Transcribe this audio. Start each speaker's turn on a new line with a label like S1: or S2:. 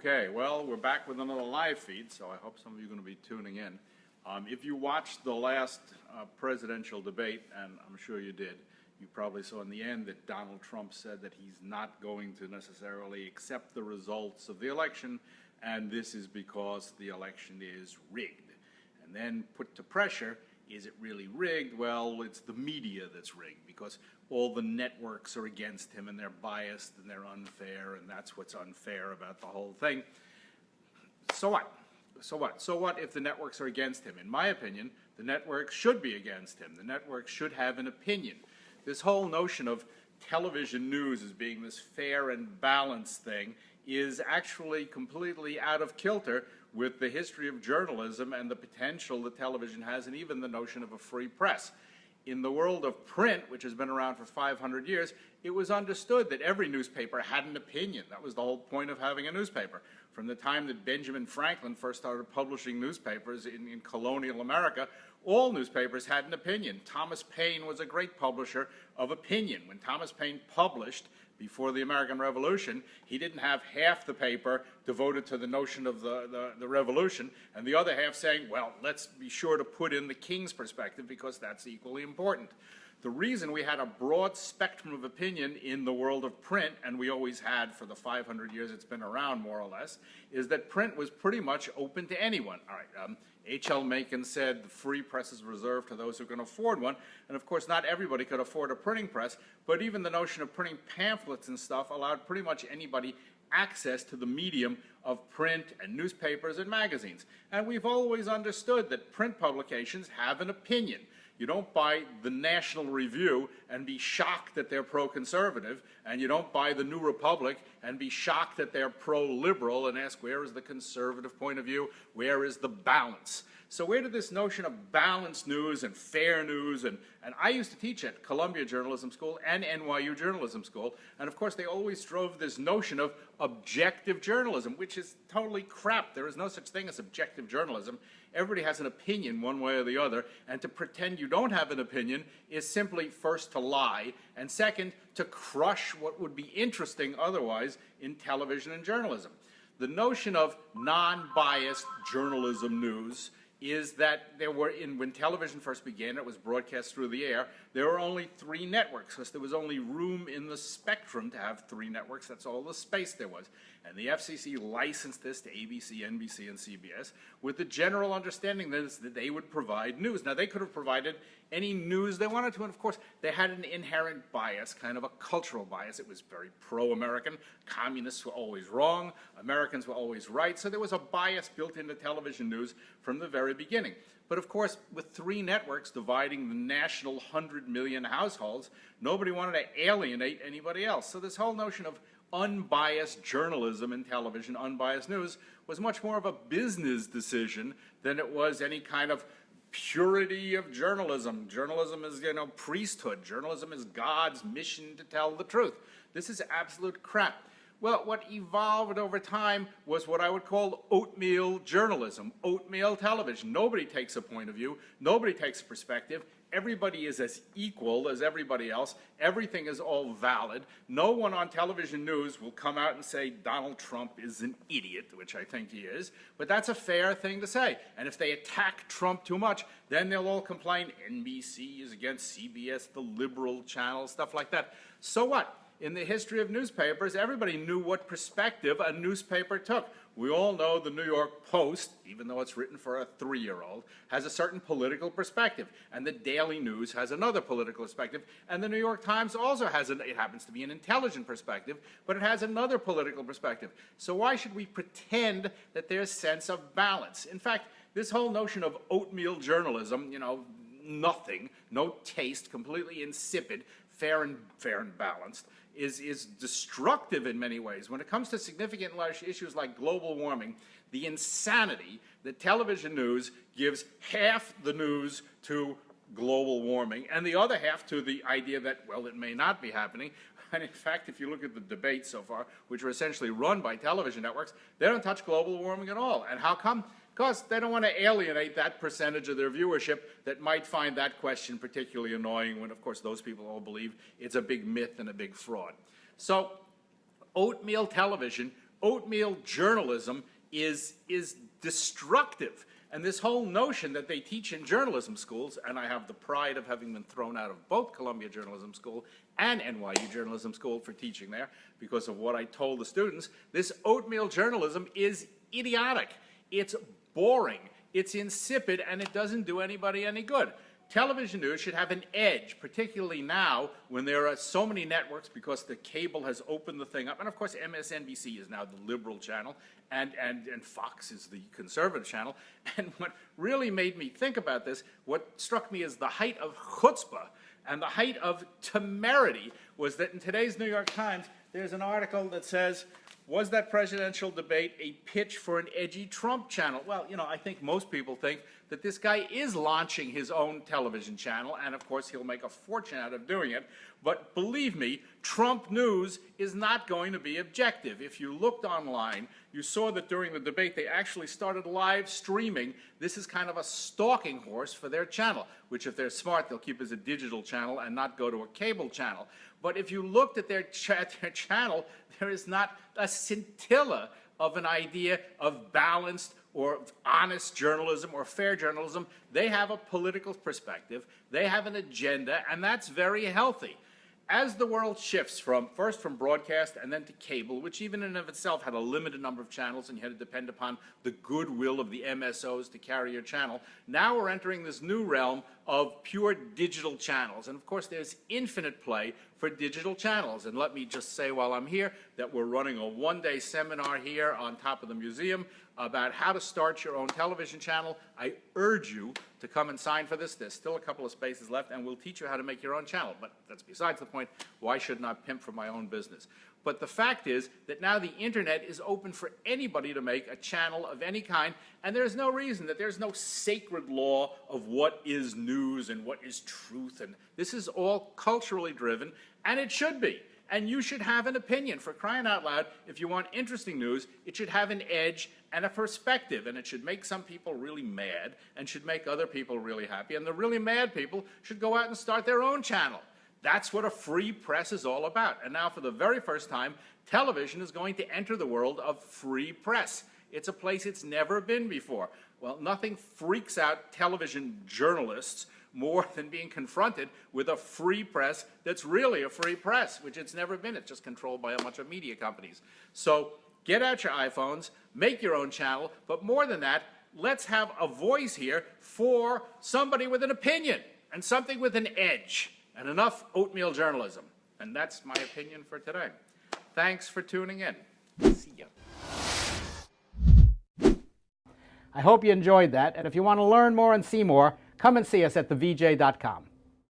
S1: Okay, well, we're back with another live feed, so I hope some of you are going to be tuning in. If you watched the last presidential debate, and I'm sure you did, you probably saw in the end that Donald Trump said that he's not going to necessarily accept the results of the election, and this is because the election is rigged. And then put to pressure, is it really rigged? Well, it's the media that's rigged, because all the networks are against him, and they're biased, and they're unfair, and that's what's unfair about the whole thing. So what? So what? So what if the networks are against him? In my opinion, the networks should be against him. The networks should have an opinion. This whole notion of television news as being this fair and balanced thing is actually completely out of kilter with the history of journalism and the potential that television has, and even the notion of a free press. In the world of print, which has been around for 500 years, it was understood that every newspaper had an opinion. That was the whole point of having a newspaper. From the time that Benjamin Franklin first started publishing newspapers in colonial America, all newspapers had an opinion. Thomas Paine was a great publisher of opinion. When Thomas Paine published before the American Revolution, he didn't have half the paper devoted to the notion of the revolution and the other half saying, well, let's be sure to put in the king's perspective because that's equally important. The reason we had a broad spectrum of opinion in the world of print, and we always had for the 500 years it's been around more or less, is that print was pretty much open to anyone. All right, H.L. Mencken said the free press is reserved to those who can afford one, and of course not everybody could afford a printing press, but even the notion of printing pamphlets and stuff allowed pretty much anybody access to the medium of print and newspapers and magazines. And we've always understood that print publications have an opinion. You don't buy the National Review and be shocked that they're pro-conservative, and you don't buy the New Republic and be shocked that they're pro-liberal and ask, where is the conservative point of view? Where is the balance? So where did this notion of balanced news and fair news, and I used to teach at Columbia Journalism School and NYU Journalism School, and of course they always drove this notion of objective journalism, which is totally crap. There is no such thing as objective journalism. Everybody has an opinion one way or the other, and to pretend you don't have an opinion is simply first to lie, and second, to crush what would be interesting otherwise in television and journalism. The notion of non-biased journalism news is that there were, when television first began, it was broadcast through the air, there were only 3 networks because there was only room in the spectrum to have 3 networks. That's all the space there was. And the FCC licensed this to ABC, NBC, and CBS with the general understanding that they would provide news. Now, they could have provided any news they wanted to, and of course, they had an inherent bias, kind of a cultural bias. It was very pro-American. Communists were always wrong. Americans were always right. So there was a bias built into television news from the very beginning. But of course, with 3 networks dividing the national 100 million households, nobody wanted to alienate anybody else. So this whole notion of unbiased journalism in television, unbiased news, was much more of a business decision than it was any kind of purity of journalism. Journalism is, priesthood. Journalism is God's mission to tell the truth. This is absolute crap. Well, what evolved over time was what I would call oatmeal journalism, oatmeal television. Nobody takes a point of view. Nobody takes a perspective. Everybody is as equal as everybody else. Everything is all valid. No one on television news will come out and say Donald Trump is an idiot, which I think he is, but that's a fair thing to say. And if they attack Trump too much, then they'll all complain NBC is against CBS, the liberal channel, stuff like that. So what? In the history of newspapers, everybody knew what perspective a newspaper took. We all know the New York Post, even though it's written for a 3-year-old, has a certain political perspective, and the Daily News has another political perspective, and the New York Times also has, it happens to be an intelligent perspective, but it has another political perspective. So why should we pretend that there's a sense of balance? In fact, this whole notion of oatmeal journalism, nothing, no taste, completely insipid, fair and balanced, is destructive in many ways. When it comes to significant large issues like global warming, the insanity that television news gives half the news to global warming and the other half to the idea that, well, it may not be happening. And in fact, if you look at the debates so far, which are essentially run by television networks, they don't touch global warming at all. And how come? Because they don't want to alienate that percentage of their viewership that might find that question particularly annoying when, of course, those people all believe it's a big myth and a big fraud. So oatmeal television oatmeal journalism is destructive. And this whole notion that they teach in journalism schools, and I have the pride of having been thrown out of both Columbia Journalism School and NYU Journalism School for teaching there because of what I told the students, this oatmeal journalism is idiotic. It's boring, it's insipid, and it doesn't do anybody any good. Television news should have an edge, particularly now when there are so many networks because the cable has opened the thing up. And of course, MSNBC is now the liberal channel, and Fox is the conservative channel. And what really made me think about this, what struck me as the height of chutzpah and the height of temerity, was that in today's New York Times, there's an article that says, was that presidential debate a pitch for an edgy Trump channel? Well, you know, I think most people think that this guy is launching his own television channel, and of course he'll make a fortune out of doing it. But believe me, Trump news is not going to be objective. If you looked online, you saw that during the debate they actually started live streaming. This is kind of a stalking horse for their channel, which if they're smart, they'll keep as a digital channel and not go to a cable channel. But if you looked at their channel, there is not a scintilla of an idea of balanced or honest journalism or fair journalism. They have a political perspective, they have an agenda, and that's very healthy. As the world shifts first from broadcast and then to cable, which even in of itself had a limited number of channels and you had to depend upon the goodwill of the MSOs to carry your channel, now we're entering this new realm of pure digital channels. And of course there's infinite play for digital channels. And let me just say while I'm here that we're running a one-day seminar here on top of the museum about how to start your own television channel. I urge you to come and sign for this. There's still a couple of spaces left, and we'll teach you how to make your own channel. But that's besides the point. Why shouldn't I pimp for my own business? But the fact is that now the internet is open for anybody to make a channel of any kind, and there's no reason that there's no sacred law of what is news and what is truth. And this is all culturally driven, and it should be. And you should have an opinion. For crying out loud, if you want interesting news, it should have an edge and a perspective, and it should make some people really mad and should make other people really happy, and the really mad people should go out and start their own channel. That's what a free press is all about. And now for the very first time, television is going to enter the world of free press. It's a place it's never been before. Well, nothing freaks out television journalists more than being confronted with a free press that's really a free press, which it's never been. It's just controlled by a bunch of media companies. So get out your iPhones, make your own channel, but more than that, let's have a voice here for somebody with an opinion and something with an edge and enough oatmeal journalism. And that's my opinion for today. Thanks for tuning in. See ya. I hope you enjoyed that, and if you want to learn more and see more, come and see us at thevj.com.